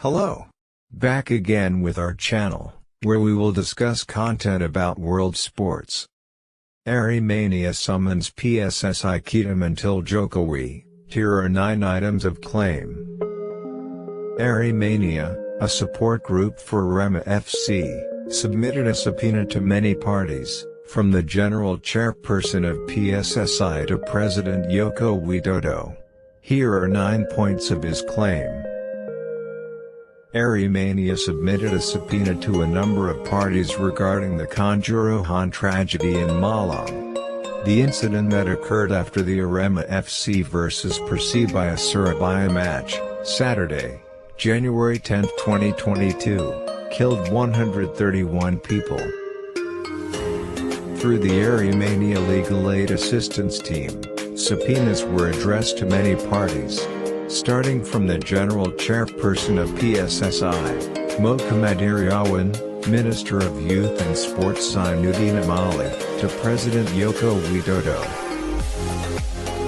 Hello! Back again with our channel, where we will discuss content about world sports. Aremania summons PSSI Ketum until Jokowi. Here are 9 items of claim. Aremania, a support group for Aremania FC, submitted a subpoena to many parties, from the general chairperson of PSSI to President Jokowi. Here are 9 points of his claim. Aremania submitted a subpoena to a number of parties regarding the Kanjuruhan tragedy in Malang. The incident that occurred after the Aremania FC vs Persebaya Surabaya match, Saturday, January 10, 2022, killed 131 people. Through the Aremania Legal Aid Assistance Team, subpoenas were addressed to many parties, starting from the general chairperson of PSSI, Mohammad Irawan, Minister of Youth and Sports Zainuddin Amali, to President Jokowi.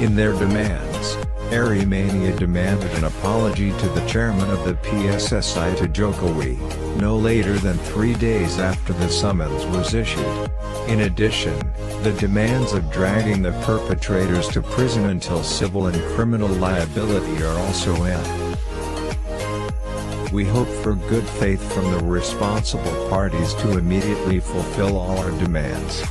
In their demands, Aremania demanded an apology to the chairman of the PSSI to Jokowi, no later than 3 days after the summons was issued. In addition, the demands of dragging the perpetrators to prison until civil and criminal liability are also met. We hope for good faith from the responsible parties to immediately fulfill all our demands.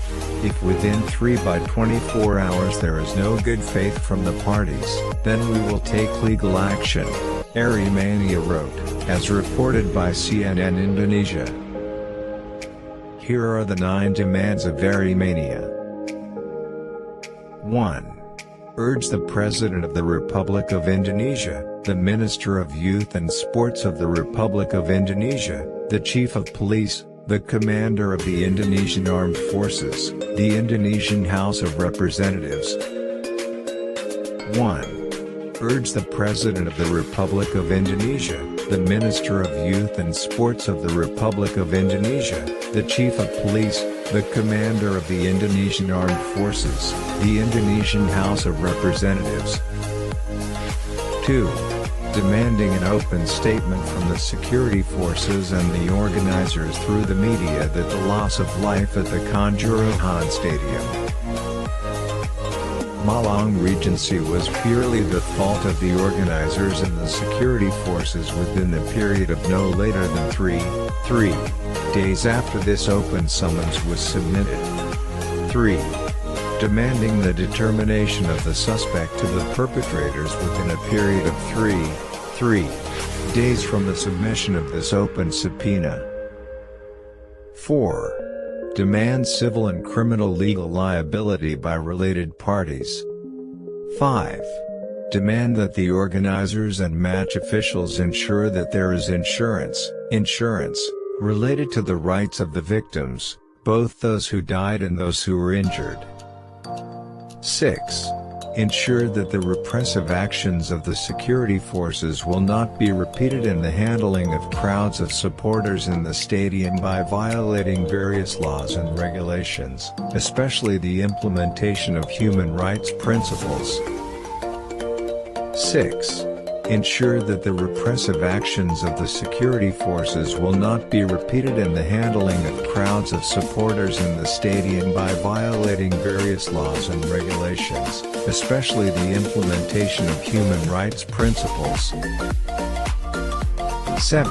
If within 3 by 24 hours there is no good faith from the parties, then we will take legal action, Aremania wrote, as reported by CNN Indonesia. Here are the 9 demands of Aremania. 1. Urge the President of the Republic of Indonesia, the Minister of Youth and Sports of the Republic of Indonesia, the Chief of Police, the Commander of the Indonesian Armed Forces, the Indonesian House of Representatives. 1. Urge the President of the Republic of Indonesia, the Minister of Youth and Sports of the Republic of Indonesia, the Chief of Police, the Commander of the Indonesian Armed Forces, the Indonesian House of Representatives. 2. Demanding an open statement from the security forces and the organizers through the media that the loss of life at the Kanjuruhan Stadium, Malang Regency was purely the fault of the organizers and the security forces within the period of no later than 3 days after this open summons was submitted. 3. Demanding the determination of the suspect to the perpetrators within a period of 3 days from the submission of this open subpoena. 4. Demand civil and criminal legal liability by related parties. 5. Demand that the organizers and match officials ensure that there is insurance related to the rights of the victims, both those who died and those who were injured. 6. Ensure that the repressive actions of the security forces will not be repeated in the handling of crowds of supporters in the stadium by violating various laws and regulations, especially the implementation of human rights principles. 6. Ensure that the repressive actions of the security forces will not be repeated in the handling of crowds of supporters in the stadium by violating various laws and regulations, especially the implementation of human rights principles. 7.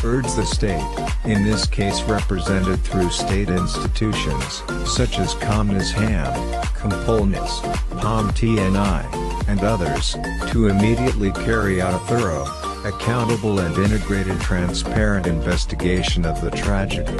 Urge the state, in this case represented through state institutions, such as Komnas HAM, Kompolnas, POM TNI, and others, to immediately carry out a thorough, accountable and integrated transparent investigation of the tragedy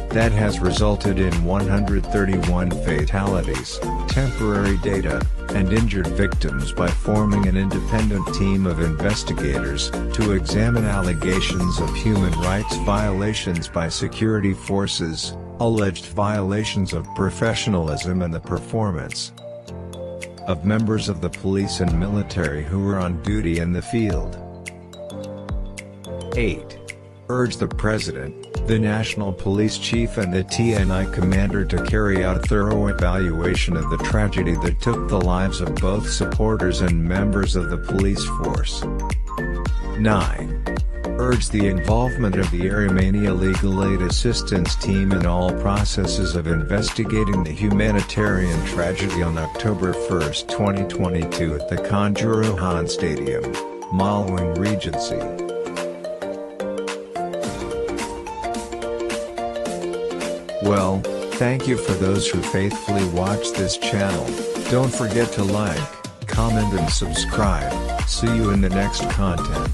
that has resulted in 131 fatalities, temporary data, and injured victims by forming an independent team of investigators to examine allegations of human rights violations by security forces, alleged violations of professionalism and the performance of members of the police and military who were on duty in the field. 8. Urge the President, the National Police Chief and the TNI Commander to carry out a thorough evaluation of the tragedy that took the lives of both supporters and members of the police force. 9. Urge the involvement of the Aremania legal aid assistance team in all processes of investigating the humanitarian tragedy on October 1, 2022 at the Kanjuruhan Stadium, Maluwang Regency. Well, thank you for those who faithfully watch this channel. Don't forget to like, comment and subscribe. See you in the next content.